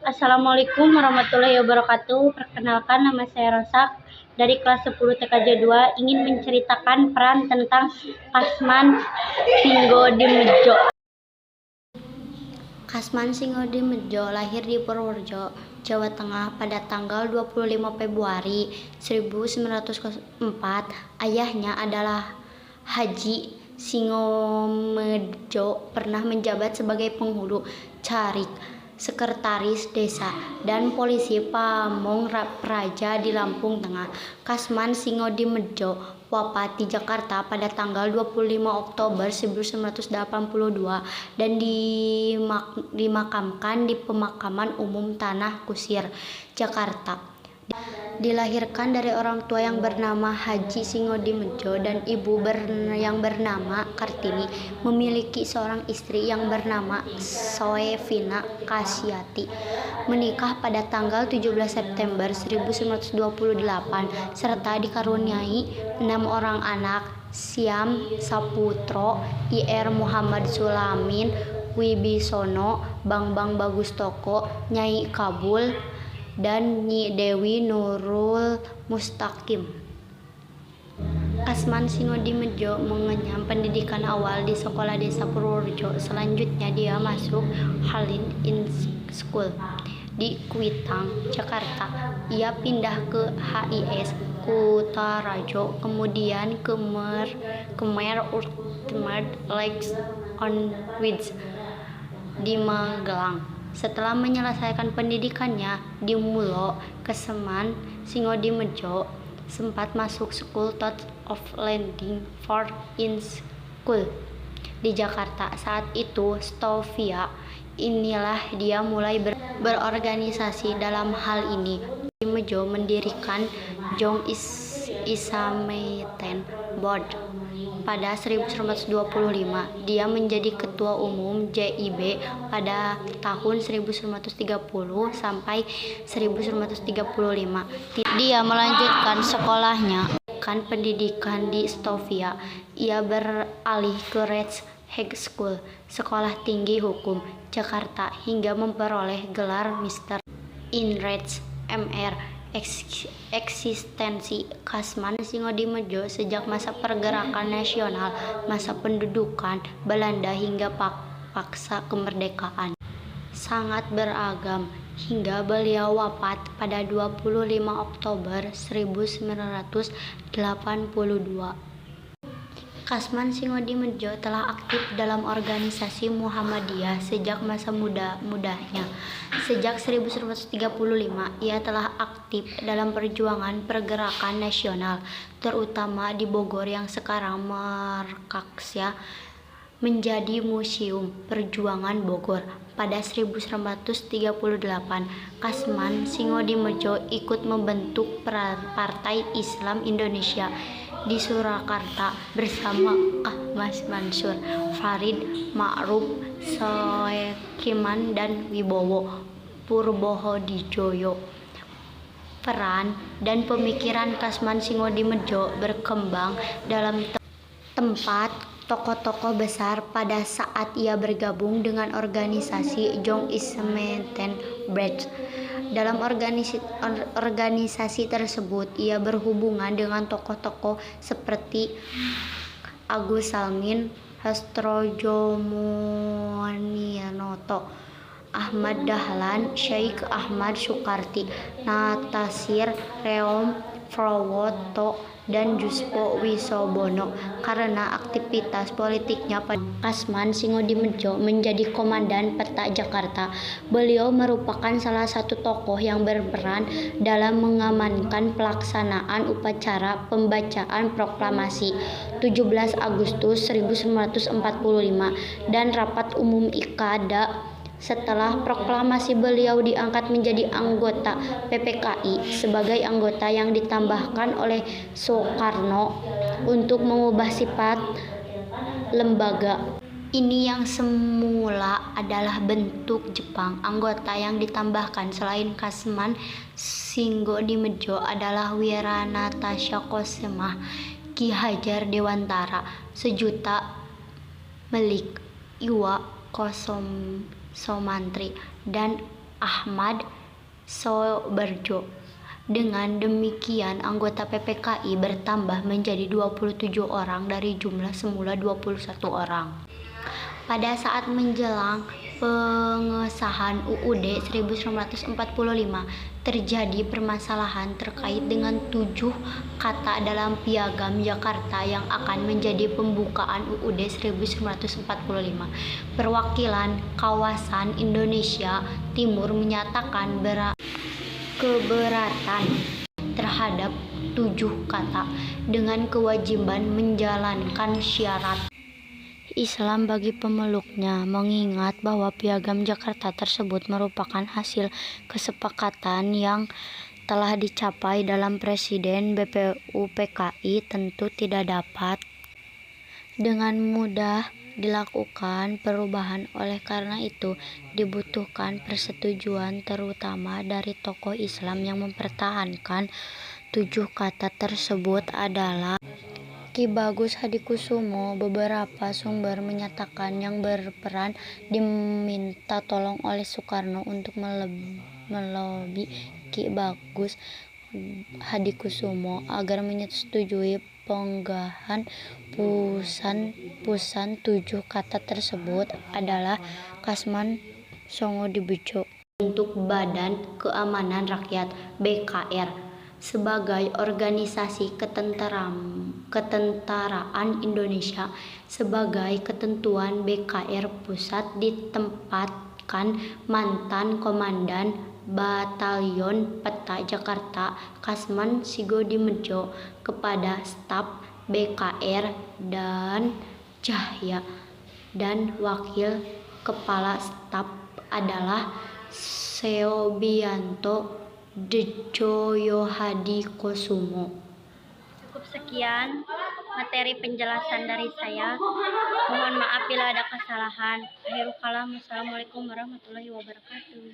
Assalamualaikum warahmatullahi wabarakatuh. Perkenalkan, nama saya Rosak dari kelas 10 TKJ 2, ingin menceritakan peran tentang Kasman Singodimedjo. Kasman Singodimedjo lahir di Purworejo, Jawa Tengah pada tanggal 25 Februari 1904. Ayahnya adalah Haji Singomedjo, pernah menjabat sebagai penghulu, carik, sekretaris desa, dan polisi Pamong Praja di Lampung Tengah. Kasman Singodimedjo wafat di Jakarta pada tanggal 25 Oktober 1982 dan dimakamkan di Pemakaman Umum Tanah Kusir, Jakarta. Dilahirkan dari orang tua yang bernama Haji Singodimedjo dan ibu yang bernama Kartini. Memiliki seorang istri yang bernama Soevina Kasyati. Menikah pada tanggal 17 September 1928 serta dikaruniai 6 orang anak: Syam Saputro, Ir Muhammad Sulamin Wibisono, Bambang Bagustoko, Nyai Kabul, dan Nyi Dewi Nurul Mustaqim. Kasman Singodimedjo mengenyam pendidikan awal di sekolah desa Purworejo. Selanjutnya dia masuk Halid in School di Kuitang, Jakarta. Ia pindah ke HIS Kutarajo, kemudian ke Mer Ultimate Lakes on Wheels di Magelang. Setelah menyelesaikan pendidikannya di Mulo, Kasman Singodimedjo sempat masuk School Thought of Landing for in School di Jakarta. Saat itu Stovia, inilah dia mulai berorganisasi dalam hal ini. Singodimedjo mendirikan Jong Isameiten Board pada 1925. Dia menjadi ketua umum JIB pada tahun 1930 sampai 1935. Dia melanjutkan sekolahnya pendidikan di Stovia. Ia beralih ke Reds High School, Sekolah Tinggi Hukum, Jakarta, hingga memperoleh gelar Mister in Reds MR. Eksistensi Kasman Singodimedjo sejak masa pergerakan nasional, masa pendudukan Belanda hingga paksa kemerdekaan sangat beragam, hingga beliau wafat pada 25 Oktober 1982. Kasman Singodimedjo telah aktif dalam organisasi Muhammadiyah sejak masa mudanya. Sejak 1935, ia telah aktif dalam perjuangan pergerakan nasional, terutama di Bogor yang sekarang merkaksya menjadi Museum Perjuangan Bogor. Pada 1938, Kasman Singodimedjo ikut membentuk Partai Islam Indonesia di Surakarta bersama Ahmad Mansur, Farid Ma'ruf, Soekiman, dan Wibowo Purbohodjojo. Peran dan pemikiran Kasman Singodimedjo berkembang dalam tempat tokoh-tokoh besar pada saat ia bergabung dengan organisasi Jong Isameiten Board. Dalam organisasi tersebut, ia berhubungan dengan tokoh-tokoh seperti Agus Salmin, Hastrojomoninoto, Ahmad Dahlan, Syekh Ahmad Sukarti, Natasir Reom Prowoto, dan Juspo Wisobono. Karena aktivitas politiknya, Kasman Singodimedjo menjadi Komandan Peta Jakarta. Beliau merupakan salah satu tokoh yang berperan dalam mengamankan pelaksanaan upacara pembacaan proklamasi 17 Agustus 1945 dan rapat umum IKADA. Setelah proklamasi, beliau diangkat menjadi anggota PPKI sebagai anggota yang ditambahkan oleh Soekarno untuk mengubah sifat lembaga ini yang semula adalah bentuk Jepang. Anggota yang ditambahkan selain Kasman Singodimedjo adalah Wiranatasha Kosemah, Ki Hajar Dewantara, Sejuta Melik, Iwa Somantri, dan Ahmad Soebarjo. Dengan demikian, anggota PPKI bertambah menjadi 27 orang dari jumlah semula 21 orang. Pada saat menjelang pengesahan UUD 1945, terjadi permasalahan terkait dengan 7 kata dalam Piagam Jakarta yang akan menjadi pembukaan UUD 1945. Perwakilan kawasan Indonesia Timur menyatakan keberatan terhadap 7 kata dengan kewajiban menjalankan syarat Islam bagi pemeluknya, mengingat bahwa Piagam Jakarta tersebut merupakan hasil kesepakatan yang telah dicapai dalam Presiden BPUPKI, tentu tidak dapat dengan mudah dilakukan perubahan. Oleh karena itu, dibutuhkan persetujuan terutama dari tokoh Islam yang mempertahankan 7 kata tersebut adalah Ki Bagus Hadikusumo. Beberapa sumber menyatakan yang berperan diminta tolong oleh Soekarno untuk melobi Ki Bagus Hadikusumo agar menyetujui penggahan pusan 7 kata tersebut adalah Kasman Songodibejo untuk Badan Keamanan Rakyat (BKR) sebagai organisasi ketentaraan Indonesia. Sebagai ketentuan BKR Pusat ditempatkan mantan Komandan Batalion Peta Jakarta Kasman Sigodimedjo kepada staf BKR dan Cahya, dan Wakil Kepala Staf adalah Seobianto Djoyohadikusumo. Cukup sekian materi penjelasan dari saya. Mohon maaf bila ada kesalahan. Akhirul kalam. Wassalamualaikum warahmatullahi wabarakatuh.